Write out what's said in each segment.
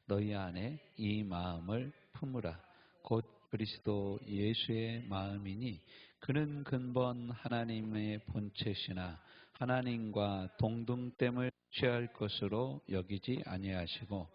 너희 안에 이 마음을 품으라. 곧 그리스도 예수의 마음이니 그는 근본 하나님의 본체시나 하나님과 동등됨을 취할 것으로 여기지 아니하시고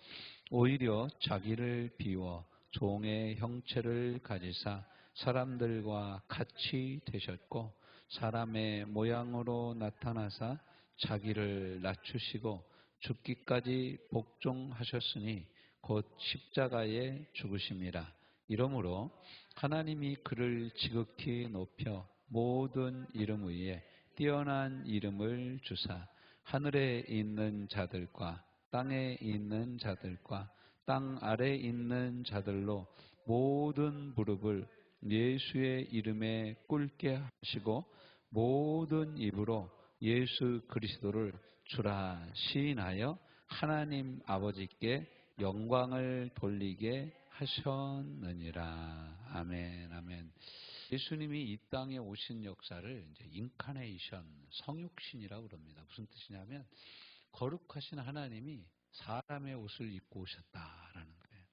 오히려 자기를 비워 종의 형체를 가지사 사람들과 같이 되셨고 사람의 모양으로 나타나사 자기를 낮추시고 죽기까지 복종하셨으니 곧 십자가에 죽으심이라. 이러므로 하나님이 그를 지극히 높여 모든 이름 위에 뛰어난 이름을 주사 하늘에 있는 자들과 땅에 있는 자들과 땅 아래에 있는 자들로 모든 무릎을 예수의 이름에 꿇게 하시고 모든 입으로 예수 그리스도를 주라 시인하여 하나님 아버지께 영광을 돌리게 하셨느니라. 아멘, 아멘. 예수님이 이 땅에 오신 역사를 이제 인카네이션, 성육신이라고 그럽니다. 무슨 뜻이냐면 거룩하신 하나님이 사람의 옷을 입고 오셨다라는 거예요.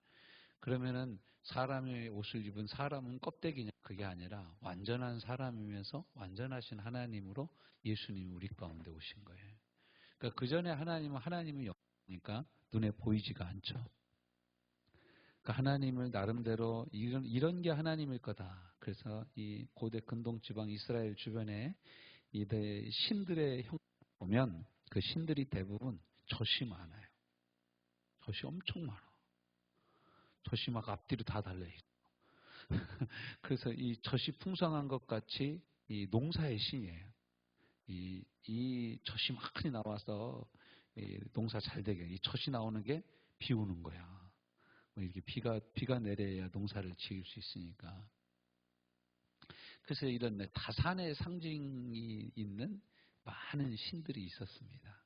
그러면은 사람의 옷을 입은 사람은 껍데기냐? 그게 아니라 완전한 사람이면서 완전하신 하나님으로 예수님이 우리 가운데 오신 거예요. 그러니까 그 전에 하나님은 영이니까 눈에 보이지가 않죠. 그러니까 하나님을 나름대로 이런 게 하나님일 거다. 그래서 이 고대 근동 지방 이스라엘 주변에 이대 신들의 형 보면 그 신들이 대부분 젖이 많아요. 젖이 엄청 많아. 젖이 막 앞뒤로 다 달려있어. 그래서 이 젖이 풍성한 것 같이 이 농사의 신이에요. 이 젖이 많이 나와서 농사 잘 되게 이 젖이 나오는 게 비 오는 거야. 뭐 이렇게 비가 내려야 농사를 지을 수 있으니까. 그래서 이런 다산의 상징이 있는 많은 신들이 있었습니다.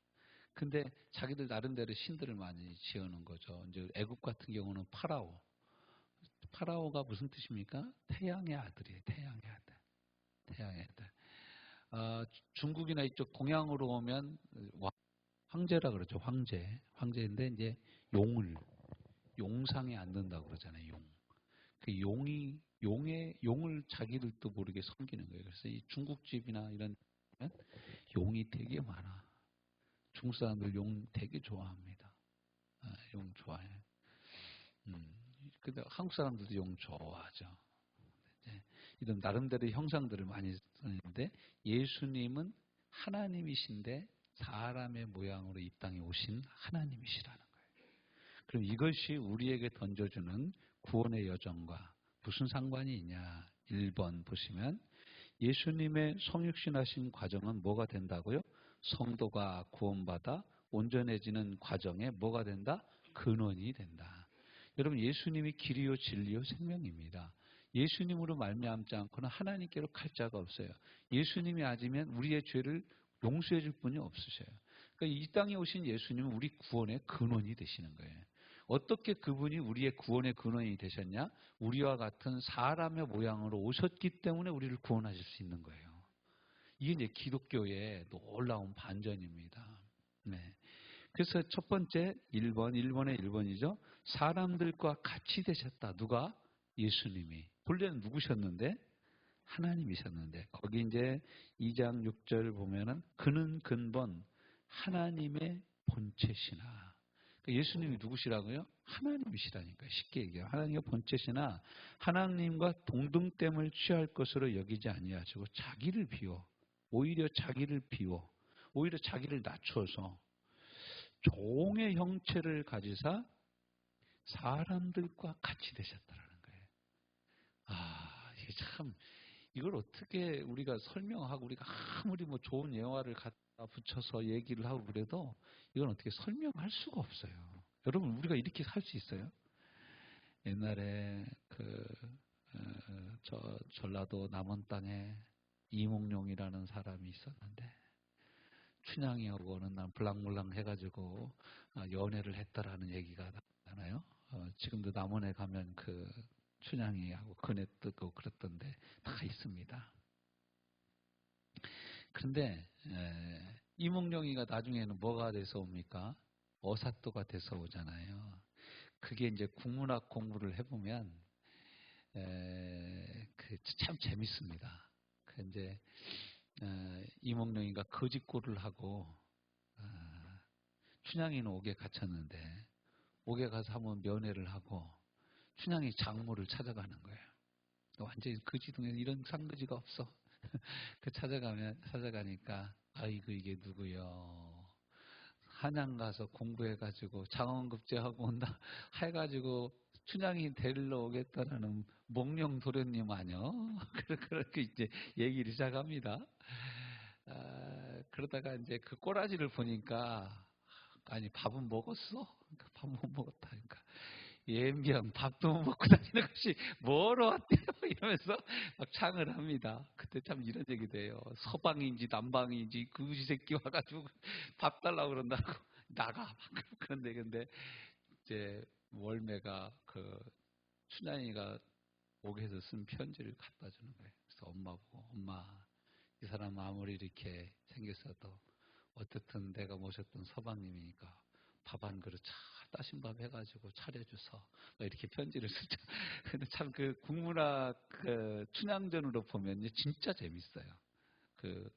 근데 자기들 나름대로 신들을 많이 지어놓은 거죠. 이제 애국 같은 경우는 파라오. 파라오가 무슨 뜻입니까? 태양의 아들이에요. 태양의 아들. 태양의 아들. 중국이나 이쪽 동양으로 오면 황제라 그러죠. 황제. 황제인데 이제 용상에 앉는다고 그러잖아요. 용. 그 용을 자기들도 모르게 섬기는 거예요. 그래서 이 중국집이나 이런 용이 되게 많아. 중국 사람들 용 되게 좋아합니다. 용 좋아해. 근데 한국 사람들도 용 좋아하죠. 이런 나름대로 형상들을 많이 쓰는데 예수님은 하나님이신데 사람의 모양으로 이 땅에 오신 하나님이시라는 거예요. 그럼 이것이 우리에게 던져주는 구원의 여정과 무슨 상관이 있냐? 1번 보시면 예수님의 성육신하신 과정은 뭐가 된다고요? 성도가 구원받아 온전해지는 과정에 뭐가 된다? 근원이 된다. 여러분 예수님이 길이요 진리요 생명입니다. 예수님으로 말미암지 않고는 하나님께로 갈 자가 없어요. 예수님이 아니면 우리의 죄를 용서해 줄 분이 없으셔요. 그러니까 이 땅에 오신 예수님은 우리 구원의 근원이 되시는 거예요. 어떻게 그분이 우리의 구원의 근원이 되셨냐? 우리와 같은 사람의 모양으로 오셨기 때문에 우리를 구원하실 수 있는 거예요. 이게 이제 기독교의 놀라운 반전입니다. 네. 그래서 첫 번째 1번의 1번이죠. 사람들과 같이 되셨다. 누가? 예수님이. 본래는 누구셨는데? 하나님이셨는데 거기 이제 2장 6절 보면은 그는 근본 하나님의 본체시나. 그러니까 예수님이 누구시라고요? 하나님이시라니까. 쉽게 얘기해요. 하나님의 본체시나 하나님과 동등됨을 취할 것으로 여기지 아니하시고 자기를 비워 오히려 자기를 낮춰서 종의 형체를 가지사 사람들과 같이 되셨다라는 거예요. 이게 참 이걸 어떻게 우리가 설명하고 우리가 아무리 뭐 좋은 예화를 갖다 붙여서 얘기를 하고 그래도 이건 어떻게 설명할 수가 없어요. 여러분 우리가 이렇게 살 수 있어요? 옛날에 저 전라도 남원 땅에 이몽룡이라는 사람이 있었는데 춘향이하고 어느 날 블랑블랑 해가지고 연애를 했다라는 얘기가 나잖아요. 지금도 남원에 가면 그 춘향이하고 그네 뜨고 그랬던데 다 있습니다. 그런데 이몽룡이가 나중에는 뭐가 돼서 옵니까? 어사또가 돼서 오잖아요. 그게 이제 국문학 공부를 해보면 참 재밌습니다. 그 이제 이몽룡이가 거짓골을 하고 춘향이는 옥에 갇혔는데 옥에 가서 한번 면회를 하고 춘향이 장모를 찾아가는 거예요. 완전히 거지동에 이런 상거지가 없어. 그 찾아가니까 아이고 이게 누구요? 한양 가서 공부해가지고 장원급제하고 온다 해가지고 춘향이 데리러 오겠다라는 몽룡 도련님 아니요? 그렇게 이제 얘기를 시작합니다. 그러다가 이제 그 꼬라지를 보니까 아니 밥은 먹었어? 그러니까 밥 못 먹었다. 그러니까 예병 밥도 못 먹고 다니는 것이 뭐로 왔대요? 이러면서 막 창을 합니다. 그때 참 이런 얘기도 해요. 서방인지 남방인지 그지 새끼 와가지고 밥 달라고 그런다고 나가. 그런데 근데 이제 월매가 그 춘향이가 옥에서 쓴 편지를 갖다 주는 거예요. 그래서 엄마 보고 엄마 이 사람 아무리 이렇게 생겼어도 어쨌든 내가 모셨던 서방님이니까 밥 한 그릇 잘 따신 밥 해가지고 차려줘서 이렇게 편지를 쓰죠. 근데 참 그 국문학 그 춘향전으로 보면 진짜 재밌어요. 그러니까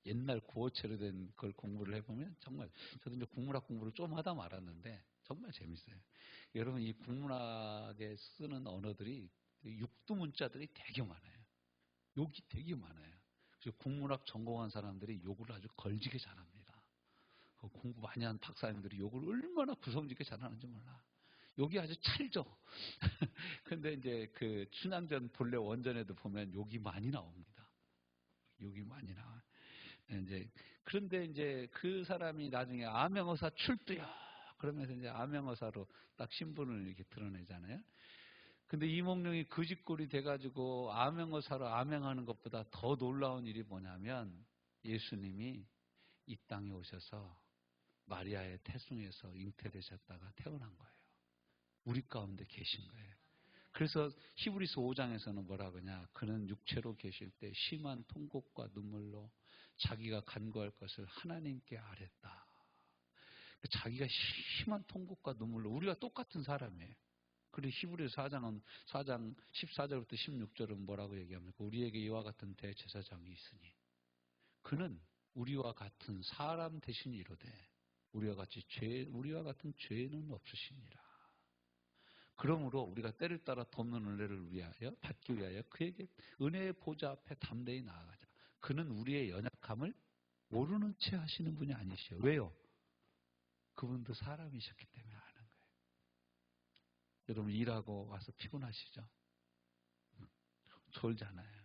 옛날 구어체로 된 걸 공부를 해보면 정말 저도 이제 국문학 공부를 좀 하다 말았는데 정말 재밌어요. 여러분 이 국문학에 쓰는 언어들이 육두문자들이 되게 많아요. 욕이 되게 많아요. 그래서 국문학 전공한 사람들이 욕을 아주 걸지게 잘합니다. 공부 많이 한 박사님들이 욕을 얼마나 구성지게 잘하는지 몰라. 욕이 아주 찰져. 근데 이제 그 춘향전 본래 원전에도 보면 욕이 많이 나옵니다. 욕이 많이 나와. 이제 그런데 이제 그 사람이 나중에 암행어사 출두야. 그러면서 이제 암행어사로 딱 신분을 이렇게 드러내잖아요. 근데 이몽룡이 거짓골이 돼가지고 암행어사로 암행하는 것보다 더 놀라운 일이 뭐냐면 예수님이 이 땅에 오셔서 마리아의 태중에서 잉태되셨다가 태어난 거예요. 우리 가운데 계신 거예요. 그래서 히브리서 5장에서는 뭐라고 하냐. 그는 육체로 계실 때 심한 통곡과 눈물로 자기가 간구할 것을 하나님께 아랬다. 자기가 심한 통곡과 눈물로 우리가 똑같은 사람이에요. 그리고 히브리서 4장 14절부터 16절은 뭐라고 얘기합니까? 우리에게 이와 같은 대제사장이 있으니 그는 우리와 같은 사람 되신 이로되 우리와 같은 죄는 없으시니라. 그러므로 우리가 때를 따라 돕는 은혜를 위하여 받기 위하여 그에게 은혜의 보좌 앞에 담대히 나아가자. 그는 우리의 연약함을 모르는 채 하시는 분이 아니시요. 왜요? 그분도 사람이셨기 때문에 아는 거예요. 여러분 일하고 와서 피곤하시죠? 졸잖아요.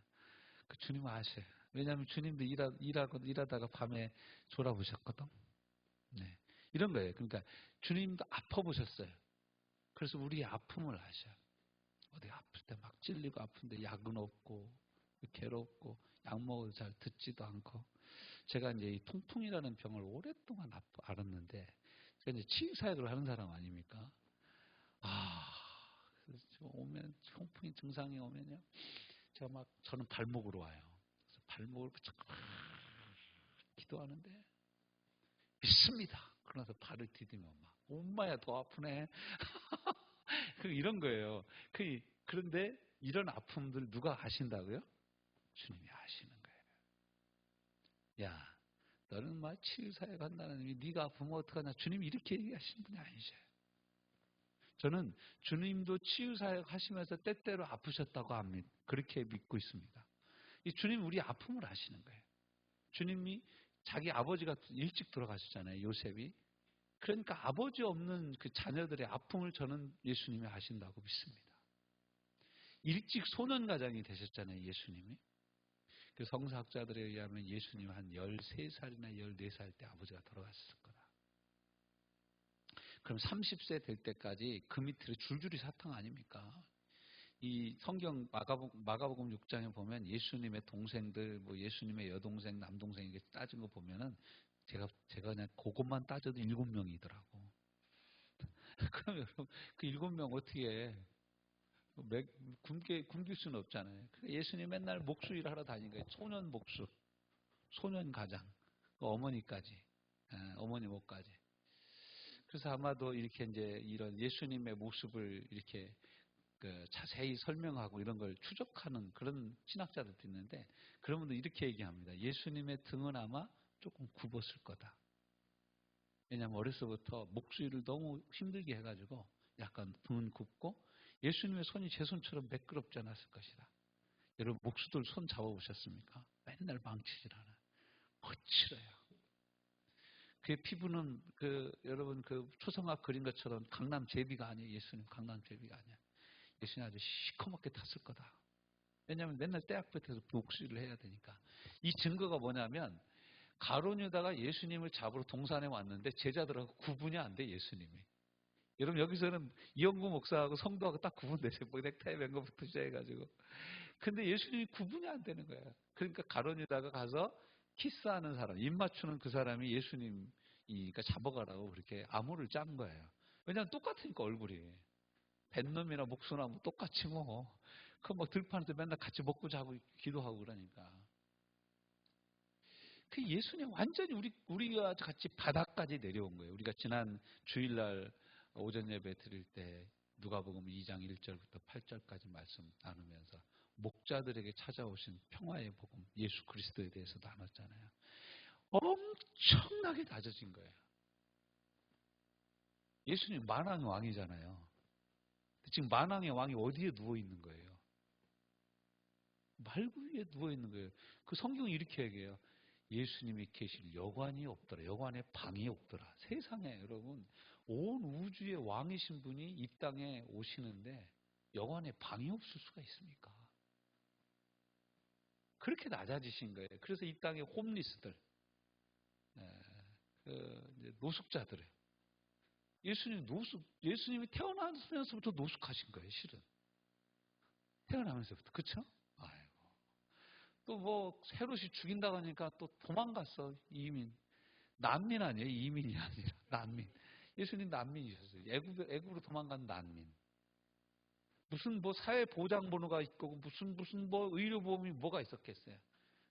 그 주님 아셔요. 왜냐하면 주님도 일하다가 밤에 졸아보셨거든. 네. 이런 거예요. 그러니까 주님도 아파보셨어요. 그래서 우리의 아픔을 아셔요. 어디 아플 때 막 찔리고 아픈데 약은 없고 괴롭고 약 먹어도 잘 듣지도 않고 제가 이제 이 통풍이라는 병을 오랫동안 앓았는데 제가 이제 치유사역을 하는 사람 아닙니까? 오면 통풍이 증상이 오면요, 제가 저는 발목으로 와요. 그래서 발목을 기도하는데 믿습니다. 그러면서 발을 디디면 엄마야 더 아프네. 이런 거예요. 그런데 이런 아픔들 누가 아신다고요? 주님이 아시는 거예요. 야, 너는 치유사역 한다는 의미 네가 아프면 어떡하냐. 주님이 이렇게 얘기하시는 분이 아니셔요. 저는 주님도 치유사역 하시면서 때때로 아프셨다고 합니다. 그렇게 믿고 있습니다. 이 주님 우리 아픔을 아시는 거예요. 주님이 자기 아버지가 일찍 돌아가셨잖아요. 요셉이. 그러니까 아버지 없는 그 자녀들의 아픔을 저는 예수님이 아신다고 믿습니다. 일찍 소년가장이 되셨잖아요. 예수님이. 그 성서학자들에 의하면 예수님 한 13살이나 14살 때 아버지가 돌아가셨을 거다. 그럼 30세 될 때까지 그 밑으로 줄줄이 사탕 아닙니까? 이 성경 마가복음 6장에 보면 예수님의 동생들, 예수님의 여동생, 남동생 이렇게 따진 거 보면은 제가 그냥 그것만 따져도 7명이더라고. 그럼 여러분 그 7명 어떻게 해? 굶길 수는 없잖아요. 예수님 맨날 목수 일 하러 다닌 거예요. 소년 목수, 소년 가장, 어머니까지, 어머니 목까지. 그래서 아마도 이렇게 이제 이런 예수님의 모습을 이렇게 자세히 설명하고 이런 걸 추적하는 그런 신학자들도 있는데, 그런 분들 이렇게 얘기합니다. 예수님의 등은 아마 조금 굽었을 거다. 왜냐하면 어려서부터 목수일을 너무 힘들게 해가지고 약간 등은 굽고, 예수님의 손이 제 손처럼 매끄럽지 않았을 것이다. 여러분 목수들 손 잡아보셨습니까? 맨날 망치질하는, 거칠어요. 그의 피부는 여러분 초성화 그린 것처럼 강남 제비가 아니에요. 예수님 강남 제비가 아니야. 예수님 아주 시커멓게 탔을 거다. 왜냐하면 맨날 때 앞에서 목수일을 해야 되니까. 이 증거가 뭐냐면, 가룟 유다가 예수님을 잡으러 동산에 왔는데 제자들하고 구분이 안 돼, 예수님이. 여러분 여기서는 이영구 목사하고 성도하고 딱 구분되세요. 뭐 넥타이 맨 거부터 시작해가지고. 근데 예수님이 구분이 안 되는 거예요. 그러니까 가룟 유다가 가서 키스하는 사람, 입 맞추는 그 사람이 예수님이니까 잡아가라고 그렇게 암호를 짠 거예요. 왜냐하면 똑같으니까 얼굴이. 뱃놈이나 목수나 뭐 똑같이 뭐. 막 들판에서 맨날 같이 먹고 자고 기도하고 그러니까. 그 예수님 완전히 우리가 같이 바닥까지 내려온 거예요. 우리가 지난 주일날 오전 예배 드릴 때 누가복음 2장 1절부터 8절까지 말씀 나누면서 목자들에게 찾아오신 평화의 복음 예수 그리스도에 대해서 나눴잖아요. 엄청나게 낮아진 거예요. 예수님 만왕의 왕이잖아요. 지금 만왕의 왕이 어디에 누워 있는 거예요? 말구 위에 누워 있는 거예요. 그 성경이 이렇게 얘기해요. 예수님이 계실 여관이 없더라. 여관에 방이 없더라. 세상에 여러분 온 우주의 왕이신 분이 이 땅에 오시는데 여관에 방이 없을 수가 있습니까? 그렇게 낮아지신 거예요. 그래서 이 땅의 홈리스들, 노숙자들, 예수님이 태어나면서부터 노숙하신 거예요. 실은 태어나면서부터. 그렇죠? 또 뭐 헤롯이 죽인다고 하니까 또 도망갔어. 이민. 난민 아니에요. 이민이 아니라 난민. 예수님 난민이셨어요. 애굽으로 도망간 난민. 무슨 뭐 사회보장번호가 있고 무슨 뭐 의료보험이 뭐가 있었겠어요.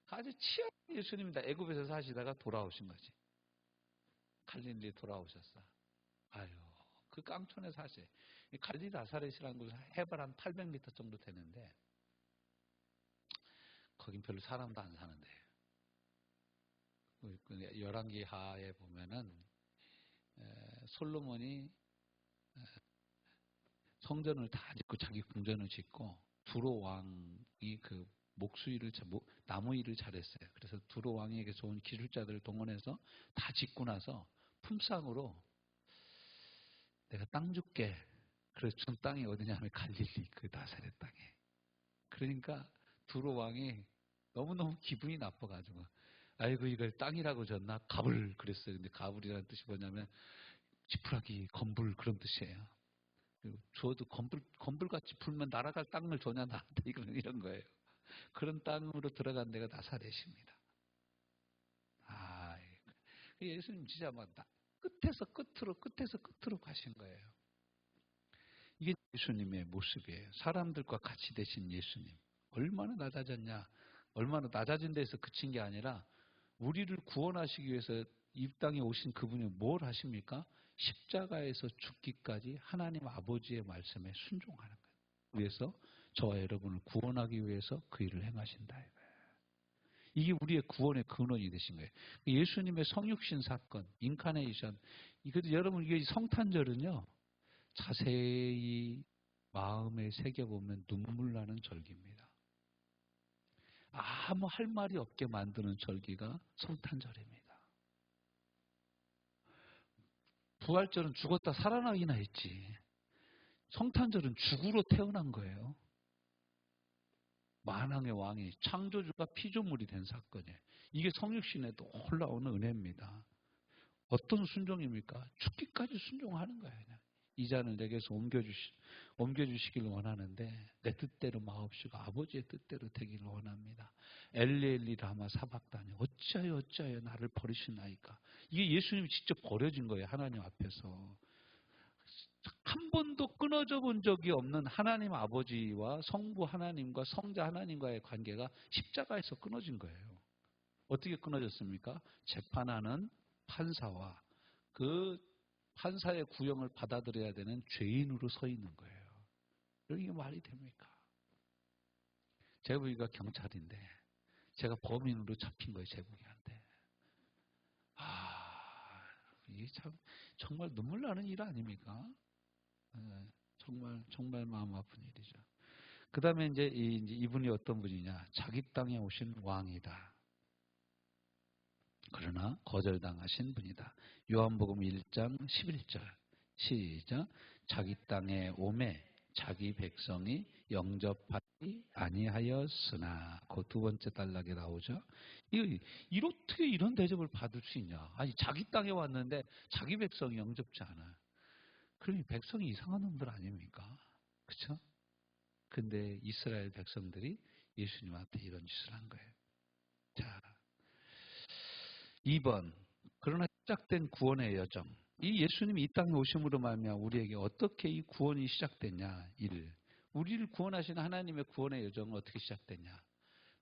아주 치열한 예수님이다. 애굽에서 사시다가 돌아오신 거지. 갈릴리 돌아오셨어. 아유, 그 깡촌에 사세요. 갈릴리 나사렛이라는 곳은 해발 한 800m 정도 되는데 거긴 별로 사람도 안 사는데. 열왕기 하에 보면은 솔로몬이 성전을 다 짓고 자기 궁전을 짓고 두로 왕이 그 목수일을 나무 일을 잘했어요. 그래서 두로 왕에게 좋은 기술자들을 동원해서 다 짓고 나서 품삯으로 내가 땅 줄게. 그래서 준 땅이 어디냐면 갈릴리 그 나사렛 땅에. 그러니까 두로 왕이 너무너무 기분이 나빠가지고 아이고 이걸 땅이라고 줬나? 갑을 그랬어요. 근데 갑을이라는 뜻이 뭐냐면 지푸라기, 건불 그런 뜻이에요. 줘도 건불같이 풀면 날아갈 땅을 줘냐 나한테 이런 거예요. 그런 땅으로 들어간 데가 나사렛입니다. 예수님 진짜 막 끝에서 끝으로 가신 거예요. 이게 예수님의 모습이에요. 사람들과 같이 되신 예수님. 얼마나 낮아졌냐. 얼마나 낮아진 데서 그친 게 아니라 우리를 구원하시기 위해서 이 땅에 오신 그분이 뭘 하십니까? 십자가에서 죽기까지 하나님 아버지의 말씀에 순종하는 거예요. 그래서 저와 여러분을 구원하기 위해서 그 일을 행하신다. 이게 우리의 구원의 근원이 되신 거예요. 예수님의 성육신 사건, 인카네이션. 여러분 이게 성탄절은요. 자세히 마음에 새겨보면 눈물 나는 절기입니다. 아무 할 말이 없게 만드는 절기가 성탄절입니다. 부활절은 죽었다 살아나기나 했지. 성탄절은 죽으로 태어난 거예요. 만왕의 왕이 창조주가 피조물이 된 사건이에요. 이게 성육신에도 올라오는 은혜입니다. 어떤 순종입니까? 죽기까지 순종하는 거예요. 그냥. 이 잔을 내게서 옮겨주시길 원하는데 내 뜻대로 마옵시고 아버지의 뜻대로 되기를 원합니다. 엘리엘리 라마 사박다니 어찌하여 나를 버리시나이까. 이게 예수님이 직접 버려진 거예요. 하나님 앞에서. 한 번도 끊어져 본 적이 없는 하나님 아버지와 성부 하나님과 성자 하나님과의 관계가 십자가에서 끊어진 거예요. 어떻게 끊어졌습니까? 재판하는 판사와 그 판사의 구형을 받아들여야 되는 죄인으로 서 있는 거예요. 이게 말이 됩니까? 제부이가 경찰인데 제가 범인으로 잡힌 거예요. 제부이한테. 이게 참 정말 눈물 나는 일 아닙니까? 네, 정말 마음 아픈 일이죠. 그 다음에 이제 이분이 어떤 분이냐? 자기 땅에 오신 왕이다. 그러나 거절당하신 분이다. 요한복음 1장 11절 시작. 자기 땅에 오매 자기 백성이 영접하지 아니하였으나 그 두 번째 단락에 나오죠. 어떻게 이런 대접을 받을 수 있냐? 아니 자기 땅에 왔는데 자기 백성이 영접지 않아요. 그러니 백성이 이상한 놈들 아닙니까? 그렇죠? 근데 이스라엘 백성들이 예수님한테 이런 짓을 한 거예요. 자, 2번. 그러나 시작된 구원의 여정. 이 예수님이 이 땅에 오심으로 말미암아 우리에게 어떻게 이 구원이 시작됐냐? 1. 우리를 구원하신 하나님의 구원의 여정은 어떻게 시작됐냐?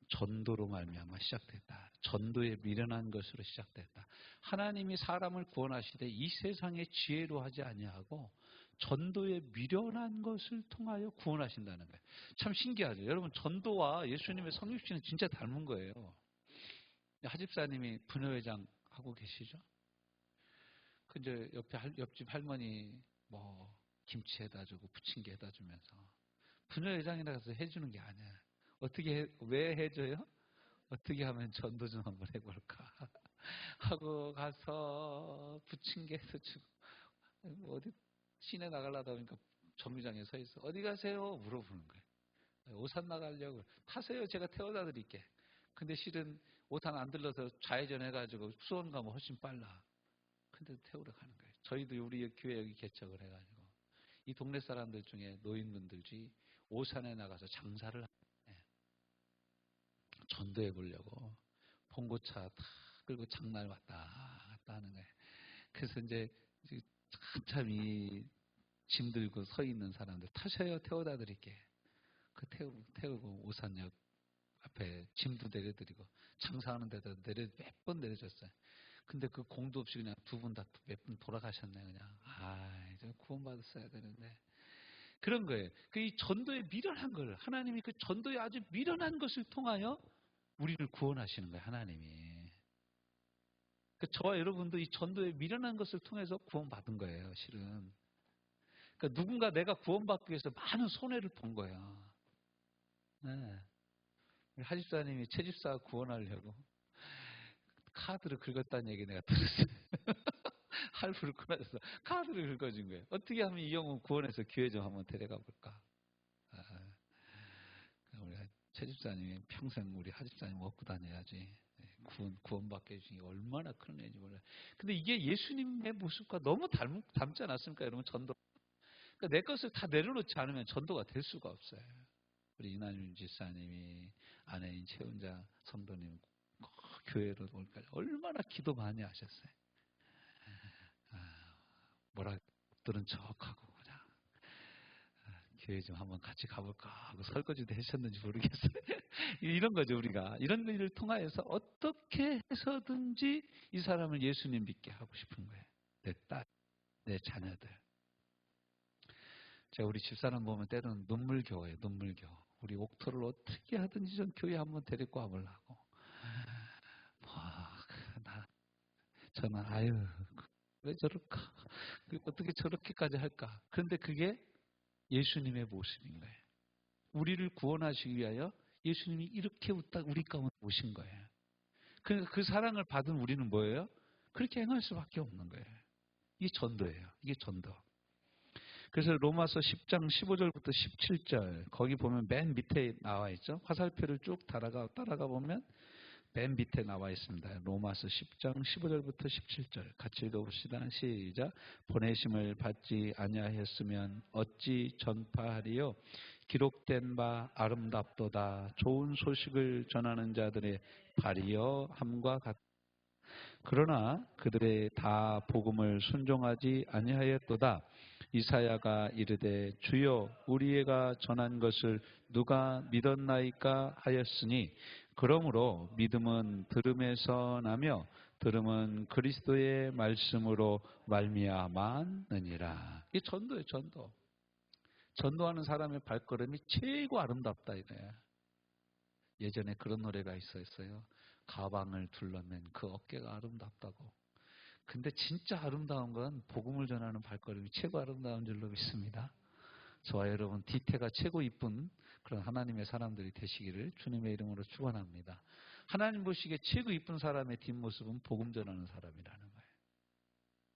전도로 말미암아 시작됐다. 전도에 미련한 것으로 시작됐다. 하나님이 사람을 구원하시되 이 세상의 지혜로 하지 아니하고 전도에 미련한 것을 통하여 구원하신다는 거예요. 참 신기하죠. 여러분 전도와 예수님의 성육신은 진짜 닮은 거예요. 하집사님이 부녀회장 하고 계시죠? 근데 옆집 할머니 뭐 김치 해다 주고 부침개 해다 주면서 부녀회장이라 해서 해주는 게 아니야. 왜 해줘요? 어떻게 하면 전도 좀 한번 해볼까 하고 가서 부침개 해서 주고 어디 시내 나가려다 보니까 정류장에 서 있어. 어디 가세요? 물어보는 거예요. 오산 나가려고. 타세요. 제가 태워다 드릴게. 근데 실은 오산 안 들러서 좌회전 해가지고 수원 가면 훨씬 빨라. 근데 태우러 가는 거예요. 저희도 우리 교회 여기 개척을 해가지고 이 동네 사람들 중에 노인분들이 오산에 나가서 장사를 하는데 전도해 보려고 봉고차 다 끌고 장날 왔다 갔다 하는 거예요. 그래서 이제 한참 이 짐 들고 서 있는 사람들 타셔요. 태워다 드릴게. 그 태우고 오산역 앞에 짐도 내려드리고 장사하는 데도 몇 번 내려줬어요. 근데 그 공도 없이 그냥 두 분 다 몇 분 돌아가셨네 그냥. 이제 구원받았어야 되는데. 그런 거예요. 이 전도에 미련한 걸 하나님이 그 전도에 아주 미련한 것을 통하여 우리를 구원하시는 거예요. 하나님이. 저와 여러분도 이 전도에 미련한 것을 통해서 구원받은 거예요. 실은. 그러니까 누군가 내가 구원받기 위해서 많은 손해를 본 거야. 네. 하집사님이 채집사 구원하려고 카드를 긁었다는 얘기 내가 들었어요. 할부를 끊어서 카드를 긁어준 거예요. 어떻게 하면 이 영혼 구원해서 교회 좀 한번 데려가 볼까? 우리 채집사님이 평생 우리 하집사님 먹고 다녀야지. 구원받게 해주신 게 얼마나 큰 은혜인지 몰라요. 근데 이게 예수님의 모습과 너무 닮지 않았습니까? 여러분 전도. 그러니까 내 것을 다 내려놓지 않으면 전도가 될 수가 없어요. 우리 이난윤 지사님이 아내인 최은자 성도님 교회로 올까지 얼마나 기도 많이 하셨어요. 뭐라 들은 척하고 그냥 교회 좀 한번 같이 가볼까 하고 설거지도 하셨는지 모르겠어요. 이런 거죠. 우리가 이런 일을 통하여서 어떻게 해서든지 이 사람을 예수님 믿게 하고 싶은 거예요. 내 딸, 내 자녀들. 제가 우리 집사람 보면 때로는 눈물겨워요. 눈물겨워. 우리 옥토를 어떻게 하든지 좀 교회 한번 데리고 와보려고. 저는 왜 저럴까? 어떻게 저렇게까지 할까? 그런데 그게 예수님의 모습인 거예요. 우리를 구원하시기 위하여 예수님이 이렇게 우리 가운데 오신 거예요. 그 사랑을 받은 우리는 뭐예요? 그렇게 행할 수밖에 없는 거예요. 이게 전도예요. 이게 전도. 그래서 로마서 10장 15절부터 17절 거기 보면 맨 밑에 나와 있죠. 화살표를 쭉 따라가 보면 맨 밑에 나와 있습니다. 로마서 10장 15절부터 17절 같이 읽어봅시다. 시작. 보내심을 받지 아니하였으면 어찌 전파하리요. 기록된 바 아름답도다. 좋은 소식을 전하는 자들의 발이여 함과 같다. 그러나 그들의 다 복음을 순종하지 아니하였도다. 이사야가 이르되 주여 우리가 전한 것을 누가 믿었나이까 하였으니 그러므로 믿음은 들음에서 나며 들음은 그리스도의 말씀으로 말미암았느니라. 이게 전도예요, 전도. 전도하는 사람의 발걸음이 최고 아름답다 이거야. 예전에 그런 노래가 있었어요. 가방을 둘러맨 그 어깨가 아름답다고. 근데 진짜 아름다운 건 복음을 전하는 발걸음이 최고 아름다운 줄로 믿습니다. 저와 여러분 뒤태가 최고 이쁜 그런 하나님의 사람들이 되시기를 주님의 이름으로 축원합니다. 하나님 보시기에 최고 이쁜 사람의 뒷모습은 복음 전하는 사람이라는 거예요.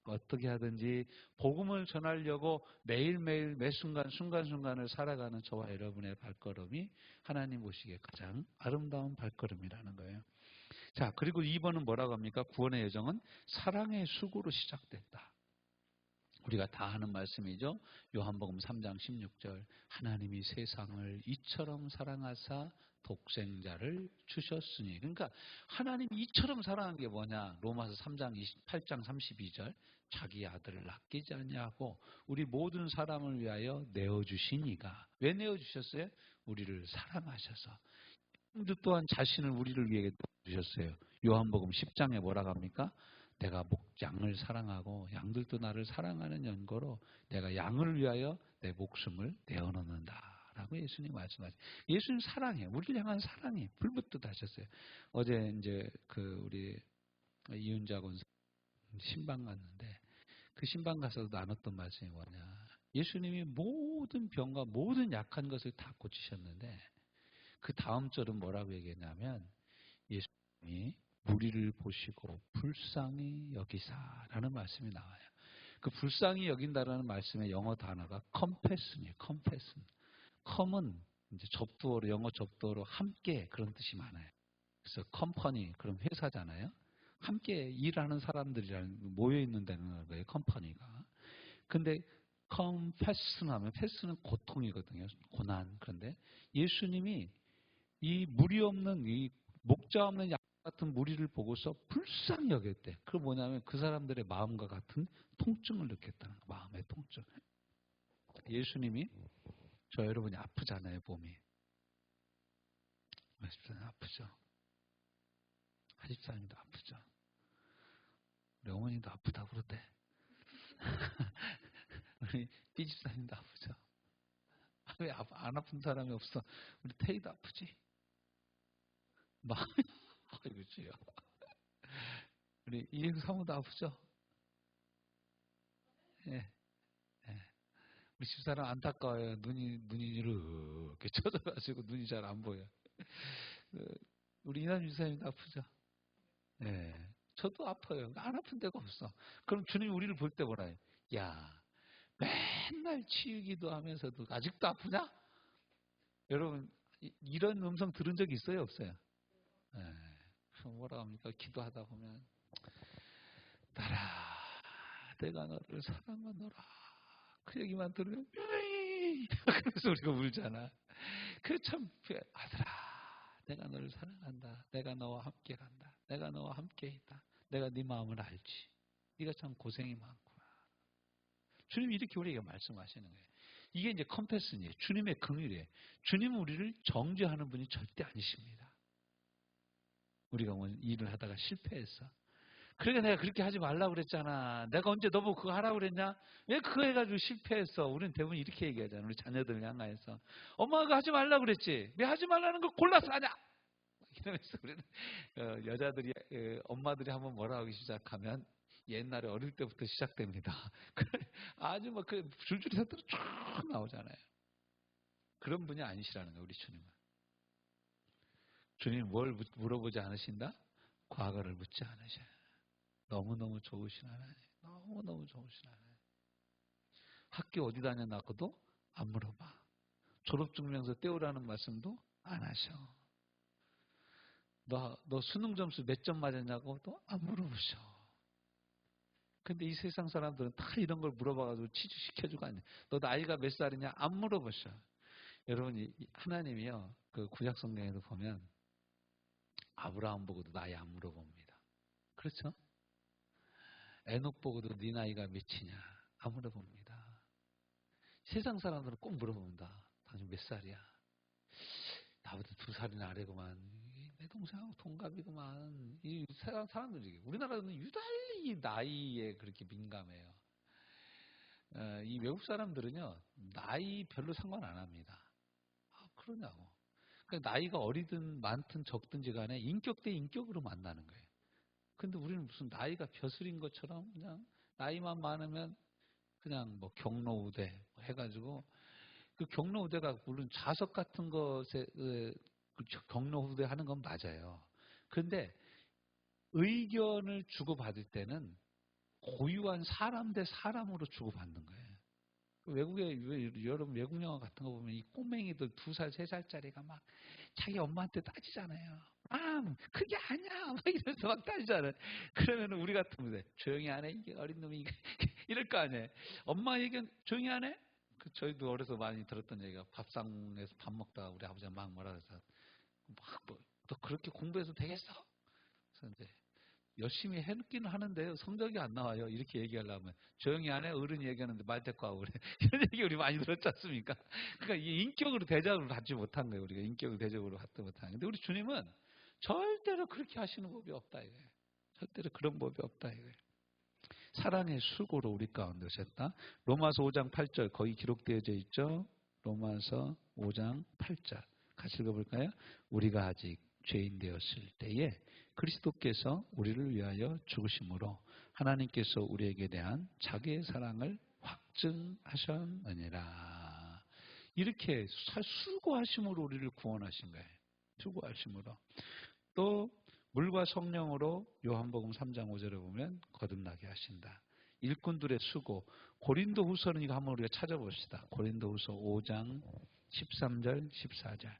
어떻게 하든지 복음을 전하려고 매일매일 매 순간순간을 살아가는 저와 여러분의 발걸음이 하나님 보시기에 가장 아름다운 발걸음이라는 거예요. 자, 그리고 2번은 뭐라고 합니까? 구원의 여정은 사랑의 수고로 시작됐다. 우리가 다 하는 말씀이죠. 요한복음 3장 16절 하나님이 세상을 이처럼 사랑하사 독생자를 주셨으니. 그러니까 하나님이 이처럼 사랑한 게 뭐냐? 로마서 3장 28장 32절 자기 아들을 아끼지 아니하고 우리 모든 사람을 위하여 내어주신 이가. 왜 내어주셨어요? 우리를 사랑하셔서. 또한 자신을 우리를 위해 주셨어요. 요한복음 10장에 뭐라고 합니까? 내가 양을 사랑하고 양들도 나를 사랑하는 연고로 내가 양을 위하여 내 목숨을 내어놓는다 라고 예수님 말씀하세요. 예수님 사랑해요. 우리를 향한 사랑이 불붙듯 하셨어요. 어제 이제 우리 이윤자 권사 신방 갔는데 그 신방 가서 나눴던 말씀이 뭐냐. 예수님이 모든 병과 모든 약한 것을 다 고치셨는데 그 다음 절은 뭐라고 얘기했냐면 예수님이 우리를 보시고 불쌍히 여기사라는 말씀이 나와요. 그 불쌍히 여긴다라는 말씀의 영어 단어가 compassion이에요. compassion. com은 이제 접두어로 영어 접두어로 함께 그런 뜻이 많아요. 그래서 컴퍼니 그럼 회사잖아요. 함께 일하는 사람들이랑 모여 있는 데는 거예요. 컴퍼니가. 근데 compassion 하면 패스는 고통이거든요. 고난. 그런데 예수님이 이 무리 없는 이 목자 없는 양 같은 무리를 보고서 불쌍히 여겼대. 그 뭐냐면 그 사람들의 마음과 같은 통증을 느꼈다는 거. 마음의 통증. 예수님이 저 여러분이 아프잖아요. 몸이. 아프죠. 하집사님도 아프죠. 우리 어머니도 아프다고 그러대. 우리 삐집사님도 아프죠. 왜 안 아픈 사람이 없어? 우리 태희도 아프지. 마음이 아이고 주여. 우리 이행 사모도 아프죠. 예. 예. 우리 집사람 안타까워요. 눈이 이렇게 쳐져가지고 눈이 잘 안 보여. 우리 이남 유사님도 아프죠. 예. 저도 아파요. 안 아픈 데가 없어. 그럼 주님이 우리를 볼 때 뭐라 해요? 야, 맨날 치유기도 하면서도 아직도 아프냐? 여러분 이런 음성 들은 적 있어요? 없어요? 예. 그럼 뭐라 합니까? 기도하다 보면 나라 내가 너를 사랑하노라. 그 얘기만 들으면 그래서 우리가 울잖아. 그 참 아들아 내가 너를 사랑한다. 내가 너와 함께 간다. 내가 너와 함께 있다. 내가 네 마음을 알지. 네가 참 고생이 많구나. 주님이 이렇게 우리에게 말씀하시는 거예요. 이게 이제 컴패슨이에요. 주님의 긍휼이에요. 주님은 우리를 정죄하는 분이 절대 아니십니다. 우리가 뭐 일을 하다가 실패했어. 그러니까 내가 그렇게 하지 말라고 그랬잖아. 내가 언제 너보고 그거 하라고 그랬냐? 왜 그거 해가지고 실패했어? 우리는 대부분 이렇게 얘기하잖아. 우리 자녀들 향하여서. 엄마가 그거 하지 말라고 그랬지. 왜 하지 말라는 걸 골라서 하냐? 이러면서 우리는 여자들이 엄마들이 한번 뭐라 하기 시작하면 옛날에 어릴 때부터 시작됩니다. 아주 뭐 그 줄줄이 서들어 쫙 나오잖아요. 그런 분이 아니시라는 거예요. 우리 주님은. 주님 뭘 물어보지 않으신다? 과거를 묻지 않으셔요. 너무너무 좋으신 하나님. 너무너무 좋으신 하나님. 학교 어디 다녔나고도 안 물어봐. 졸업증명서 떼우라는 말씀도 안 하셔. 너 수능 점수 몇 점 맞았냐고도 안 물어보셔. 근데 이 세상 사람들은 다 이런 걸 물어봐가지고 취직시켜주고 안 돼. 너 나이가 몇 살이냐? 안 물어보셔. 여러분, 하나님이요. 그 구약 성경에도 보면 아브라함 보고도 나이 안 물어봅니다. 그렇죠? 에녹 보고도 네 나이가 몇이냐? 안 물어봅니다. 세상 사람들은 꼭 물어봅니다. 당신 몇 살이야? 나보다 2살이나 아래구만. 동생하고 동갑이구만. 이 세상 사람들이 우리나라는 유달리 나이에 그렇게 민감해요. 이 외국 사람들은요 나이 별로 상관 안 합니다. 그러냐고. 그러니까 나이가 어리든 많든 적든지 간에 인격 대 인격으로 만나는 거예요. 근데 우리는 무슨 나이가 벼슬인 것처럼 그냥 나이만 많으면 그냥 뭐 경로우대 해가지고 그 경로우대가 물론 좌석 같은 것에 경로우대 하는 건 맞아요. 근데 의견을 주고받을 때는 고유한 사람 대 사람으로 주고받는 거예요. 외국의 여러분 외국 영화 같은 거 보면 이 꼬맹이들 2살, 3살짜리가 막 자기 엄마한테 따지잖아요. 그게 아니야. 막 이러면서 막 따지잖아요. 그러면 우리 같으면 조용히 안 해. 이게 어린 놈이 이럴 거 아니에요. 엄마 의견 조용히 안 해? 저희도 어려서 많이 들었던 얘기가 밥상에서 밥 먹다가 우리 아버지가 막 뭐라 그래서 너 그렇게 공부해서 되겠어? 그래서 이제 열심히 해놓기는 하는데요. 성적이 안 나와요. 이렇게 얘기하려면 조용히 안 해. 어른이 얘기하는데 말 대꾸 하고 그래. 이런 얘기 우리 많이 들었지 않습니까? 그러니까 이 인격으로 대접을 받지 못한 거예요. 우리가 인격으로 대접으로 받지 못한. 근데 우리 주님은 절대로 그렇게 하시는 법이 없다 이거예요. 절대로 그런 법이 없다 이거예요. 사랑의 수고로 우리 가운데 오셨다. 로마서 5장 8절 거기 기록되어져 있죠. 로마서 5장 8절 같이 읽어볼까요? 우리가 아직 죄인 되었을 때에 그리스도께서 우리를 위하여 죽으심으로 하나님께서 우리에게 대한 자기의 사랑을 확증하셨느니라. 이렇게 수고하심으로 우리를 구원하신 거예요. 수고하심으로. 또 물과 성령으로 요한복음 3장 5절에 보면 거듭나게 하신다. 일꾼들의 수고. 고린도 후서는 이거 한번 우리가 찾아봅시다. 고린도 후서 5장 13절 14절.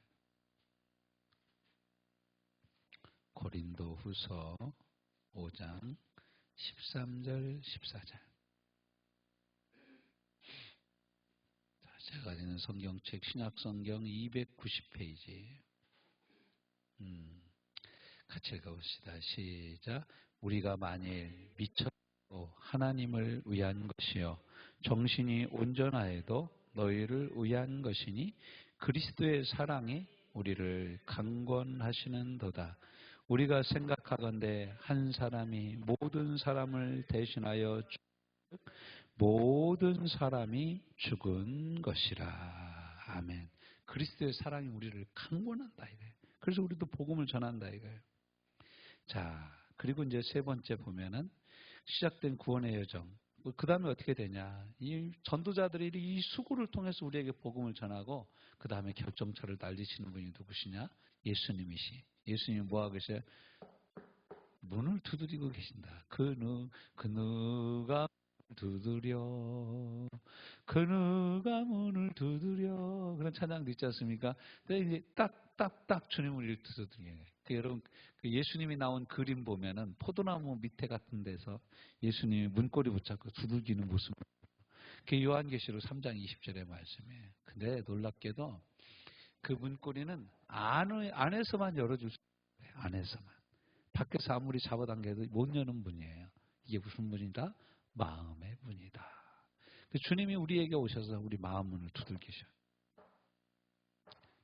고린도 후서 5장 13절 14절. 제가 있는 성경책 신약성경 290페이지. 같이 읽어봅시다. 시작. 우리가 만일 미쳤고 하나님을 위한 것이요 정신이 온전하여도 너희를 위한 것이니 그리스도의 사랑이 우리를 강권하시는도다. 우리가 생각하건대 한 사람이 모든 사람을 대신하여 모든 사람이 죽은 것이라. 아멘. 그리스도의 사랑이 우리를 강권한다 이거예요. 그래서 우리도 복음을 전한다 이거예요. 자, 그리고 이제 세 번째 보면은 시작된 구원의 여정. 그 다음에 어떻게 되냐. 이 전도자들이 이 수고를 통해서 우리에게 복음을 전하고 그 다음에 결정차를 날리시는 분이 누구시냐? 예수님이시. 예수님이 뭐하고 계세요? 문을 두드리고 계신다. 그 누가 두드려. 그 누가 문을 두드려. 그런 찬양도 있지 않습니까? 근데 이제 딱 주님을 일투서 드려요. 여러분, 예수님이 나온 그림 보면은 포도나무 밑에 같은 데서 예수님이 문고리 붙잡고 두들기는 모습. 그게 요한계시록 3장 20절의 말씀이에요. 근데 놀랍게도 그 문고리는 안에서만 열어줄 수 있어요. 안에서만. 밖에서 아무리 잡아당겨도 못 여는 문이에요. 이게 무슨 문이다? 마음의 문이다. 주님이 우리에게 오셔서 우리 마음 문을 두들기셔.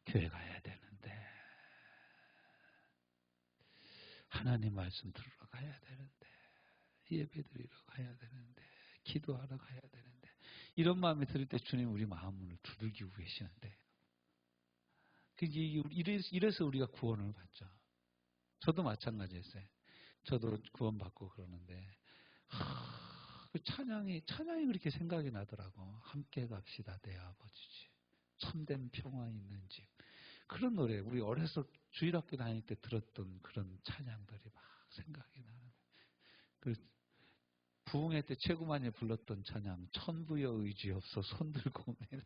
교회 가야 되는데, 하나님 말씀 들으러 가야 되는데, 예배 드리러 가야 되는데, 기도하러 가야 되는데, 이런 마음이 들을 때 주님 우리 마음 문을 두들기고 계시는데, 이래서 우리가 구원을 받죠. 저도 마찬가지였어요. 저도 구원받고 그러는데, 그 찬양이 그렇게 생각이 나더라고. 함께 갑시다, 내 아버지 집. 참된 평화 있는 집. 그런 노래, 우리 어려서 주일학교 다닐 때 들었던 그런 찬양들이 막 생각이 나는. 그 부흥회 때 최고 많이 불렀던 찬양, 천부여 의지 없어 손 들고 오면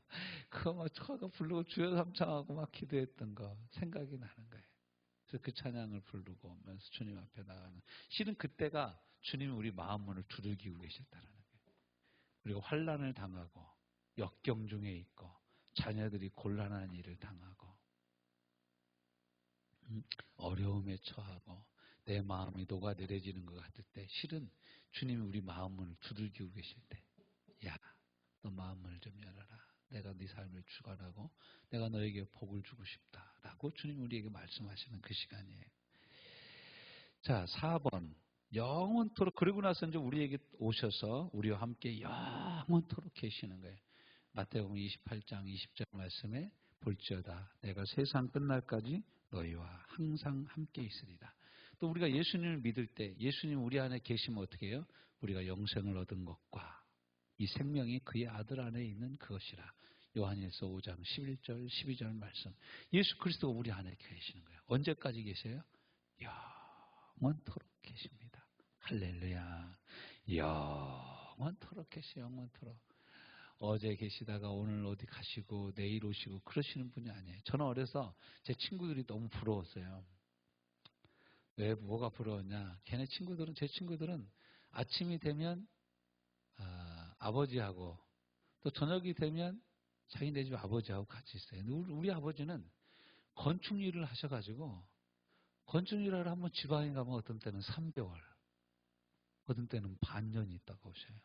그거 막 저가 부르고 주여 삼창하고 막 기도했던 거 생각이 나는 거예요. 그래서 그 찬양을 부르고 오면서 주님 앞에 나가는. 실은 그때가 주님이 우리 마음 문을 두들기고 계셨다는 거예요. 우리가 환난을 당하고 역경 중에 있고 자녀들이 곤란한 일을 당하고 어려움에 처하고 내 마음이 녹아내려지는 것 같을 때 실은 주님이 우리 마음 문을 두들기고 계실 때 야, 너 마음 문을 좀 열어라. 내가 네 삶을 주관하고 내가 너에게 복을 주고 싶다라고 주님이 우리에게 말씀하시는 그 시간이에요. 자, 4번. 영원토록, 그러고 나서 이제 우리에게 오셔서 우리와 함께 영원토록 계시는 거예요. 마태복음 28장 20절 말씀에 볼지어다 내가 세상 끝날까지 너희와 항상 함께 있으리라. 또 우리가 예수님을 믿을 때 예수님 우리 안에 계시면 어떻게 해요? 우리가 영생을 얻은 것과 이 생명이 그의 아들 안에 있는 그것이라. 요한일서 5장 11절 12절 말씀. 예수 그리스도가 우리 안에 계시는 거예요. 언제까지 계세요? 영원토록 계십니다. 할렐루야. 영원토록 계시 영원토록. 어제 계시다가 오늘 어디 가시고 내일 오시고 그러시는 분이 아니에요. 저는 어려서 제 친구들이 너무 부러웠어요. 왜 뭐가 부러웠냐? 걔네 친구들은 제 친구들은 아침이 되면 아버지하고 또 저녁이 되면 자기네 집 아버지하고 같이 있어요. 근데 우리 아버지는 건축 일을 하셔가지고 건축 일을 한번 지방에 가면 어떤 때는 3개월, 어떤 때는 반년이 있다가 오셔요.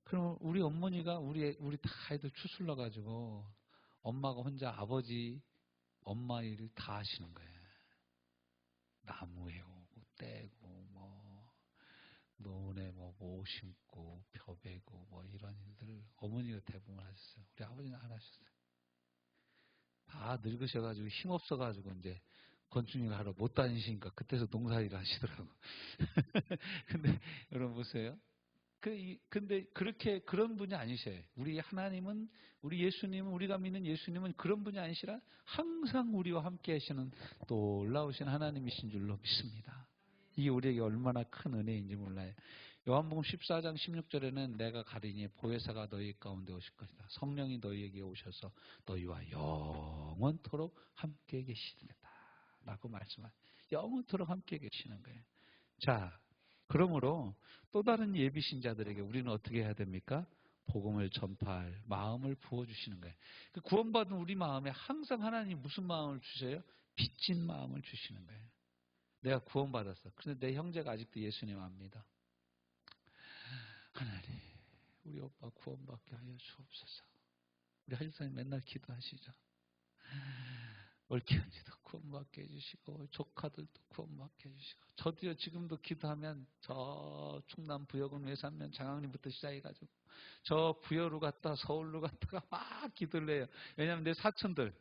그럼 우리 어머니가 우리 다 애들 추슬러 가지고 엄마가 혼자 아버지 엄마 일을 다 하시는 거예요. 나무 해오고 떼고 뭐 논에 뭐 심고 벼 베고 뭐 이런 일들을 어머니가 대부분 하셨어요. 우리 아버지는 안 하셨어요. 다 늙으셔가지고 힘 없어가지고 이제 건축일 하러 못 다니시니까 그때서 농사일을 하시더라고. 근데 여러분 보세요. 근데 그렇게 그런 분이 아니셔요. 우리 하나님은 우리 예수님은 우리가 믿는 예수님은 그런 분이 아니시라 항상 우리와 함께 하시는 놀라우신 하나님이신 줄로 믿습니다. 이게 우리에게 얼마나 큰 은혜인지 몰라요. 요한복음 14장 16절에는 내가 가리니 보혜사가 너희 가운데 오실 것이다. 성령이 너희에게 오셔서 너희와 영원토록 함께 계시리다. 라고 말씀하세요. 영원토록 함께 계시는 거예요. 자, 그러므로 또 다른 예비 신자들에게 우리는 어떻게 해야 됩니까? 복음을 전파할 마음을 부어주시는 거예요. 그 구원받은 우리 마음에 항상 하나님 무슨 마음을 주세요? 빚진 마음을 주시는 거예요. 내가 구원받았어. 그런데 내 형제가 아직도 예수님 안 믿어. 하나님, 우리 오빠 구원받게 하여 주옵소서. 우리 한일사님 맨날 기도하시죠. 옳게언니도 구원받게 해주시고 조카들도 구원받게 해주시고 저도요 지금도 기도하면 저 충남 부여군 외산면 장학림부터 시작해가지고 저 부여로 갔다 서울로 갔다가 막 기도를 해요. 왜냐하면 내 사촌들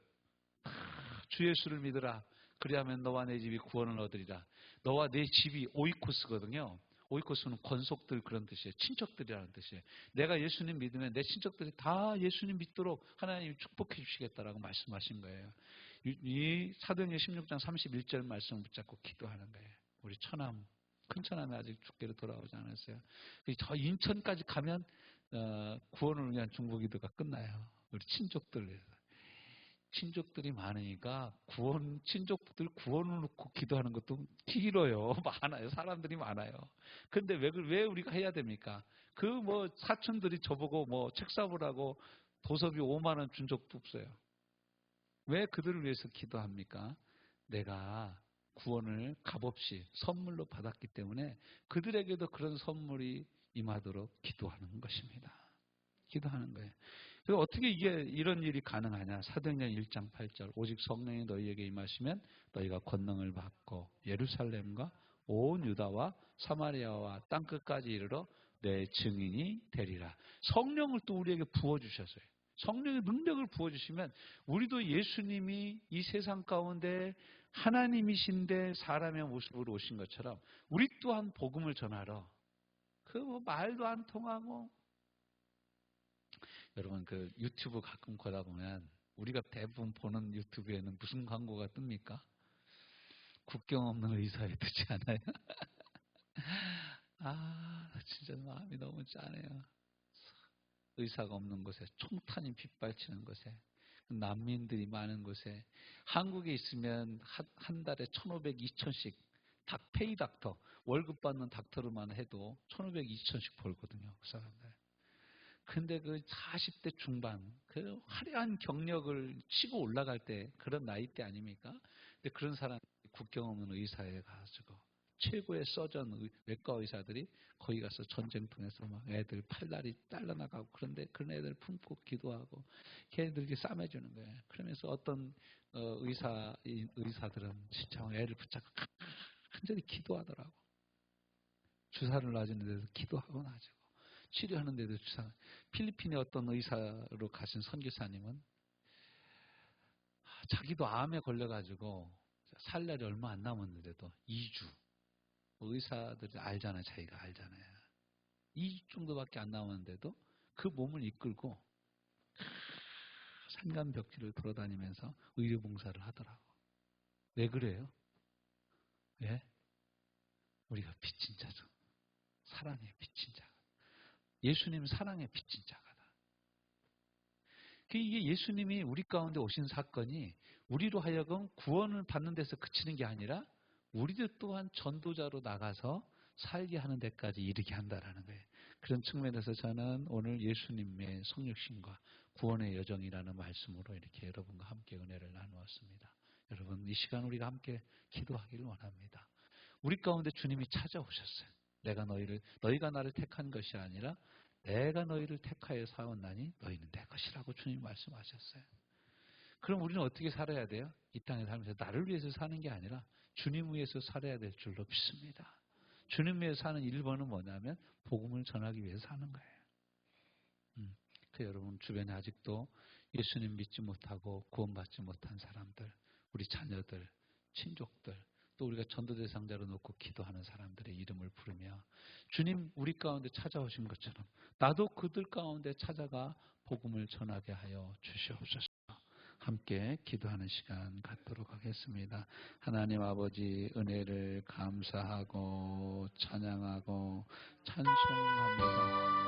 주 예수를 믿으라. 그리하면 너와 내 집이 구원을 얻으리라. 너와 내 집이 오이코스거든요. 오이코스는 권속들 그런 뜻이에요. 친척들이라는 뜻이에요. 내가 예수님 믿으면 내 친척들이 다 예수님 믿도록 하나님이 축복해 주시겠다라고 말씀하신 거예요. 이 사도행전 16장 31절 말씀을 붙잡고 기도하는 거예요. 우리 처남, 큰 처남이 아직 죽게로 돌아오지 않았어요. 저 인천까지 가면 구원을 위한 중보기도가 끝나요. 우리 친족들이 많으니까 친족들 구원을 놓고 기도하는 것도 길어요. 많아요. 사람들이 많아요. 근데 왜 우리가 해야 됩니까? 그 사촌들이 저보고 책 사보라고 도서비 5만 원 준 적도 없어요. 왜 그들을 위해서 기도합니까? 내가 구원을 값없이 선물로 받았기 때문에 그들에게도 그런 선물이 임하도록 기도하는 것입니다. 기도하는 거예요. 그리고 어떻게 이런 일이 가능하냐? 사도행전 1장 8절 오직 성령이 너희에게 임하시면 너희가 권능을 받고 예루살렘과 온 유다와 사마리아와 땅끝까지 이르러 내 증인이 되리라. 성령을 또 우리에게 부어주셨어요. 성령의 능력을 부어주시면 우리도 예수님이 이 세상 가운데 하나님이신데 사람의 모습으로 오신 것처럼 우리 또한 복음을 전하러 말도 안 통하고 여러분 그 유튜브 가끔 보다 보면 우리가 대부분 보는 유튜브에는 무슨 광고가 뜹니까? 국경 없는 의사에 뜨지 않아요? 진짜 마음이 너무 짠해요. 의사가 없는 곳에 총탄이 빗발치는 곳에 난민들이 많은 곳에 한국에 있으면 한 달에 1,500, 2,000씩 페이 닥터 월급 받는 닥터로만 해도 1,500, 2,000씩 벌거든요. 그 사람들. 근데 그 40대 중반 그 화려한 경력을 치고 올라갈 때 그런 나이대 아닙니까? 근데 그런 사람 국경 없는 의사에 가가지고 최고의 서전 외과 의사들이 거기 가서 전쟁통에서 막 애들 팔다리 잘라나가고 그런데 그런 애들 품고 기도하고 걔네들에게 싸매주는 거예요. 그러면서 어떤 의사들은 진짜 애를 붙잡고 간절히 기도하더라고. 주사를 놔주는데도 기도하고 놔주고 치료하는데도 주사. 필리핀의 어떤 의사로 가신 선교사님은 자기도 암에 걸려가지고 살 날이 얼마 안 남았는데도 2주. 의사들이 알잖아요. 자기가 알잖아요. 2주 정도밖에 안 남았는데도 그 몸을 이끌고 산간벽지를 돌아다니면서 의료봉사를 하더라고. 왜 그래요? 예? 우리가 빚진 자죠. 사랑의 빚진 자가. 예수님은 사랑의 빚진 자가다. 이게 예수님이 우리 가운데 오신 사건이 우리로 하여금 구원을 받는 데서 그치는 게 아니라 우리들 또한 전도자로 나가서 살게 하는 데까지 이르게 한다라는 거예요. 그런 측면에서 저는 오늘 예수님의 성육신과 구원의 여정이라는 말씀으로 이렇게 여러분과 함께 은혜를 나누었습니다. 여러분 이 시간 우리가 함께 기도하기를 원합니다. 우리 가운데 주님이 찾아오셨어요. 너희가 나를 택한 것이 아니라 내가 너희를 택하여 사왔나니 너희는 내 것이라고 주님이 말씀하셨어요. 그럼 우리는 어떻게 살아야 돼요? 이 땅에 살면서 나를 위해서 사는 게 아니라 주님 위해서 살아야 될 줄로 믿습니다. 주님 위해서 사는 1번은 뭐냐면 복음을 전하기 위해서 사는 거예요. 그 여러분 주변에 아직도 예수님 믿지 못하고 구원받지 못한 사람들, 우리 자녀들, 친족들, 또 우리가 전도 대상자로 놓고 기도하는 사람들의 이름을 부르며 주님 우리 가운데 찾아오신 것처럼 나도 그들 가운데 찾아가 복음을 전하게 하여 주시옵소서. 함께 기도하는 시간 갖도록 하겠습니다. 하나님 아버지 은혜를 감사하고 찬양하고 찬송합니다.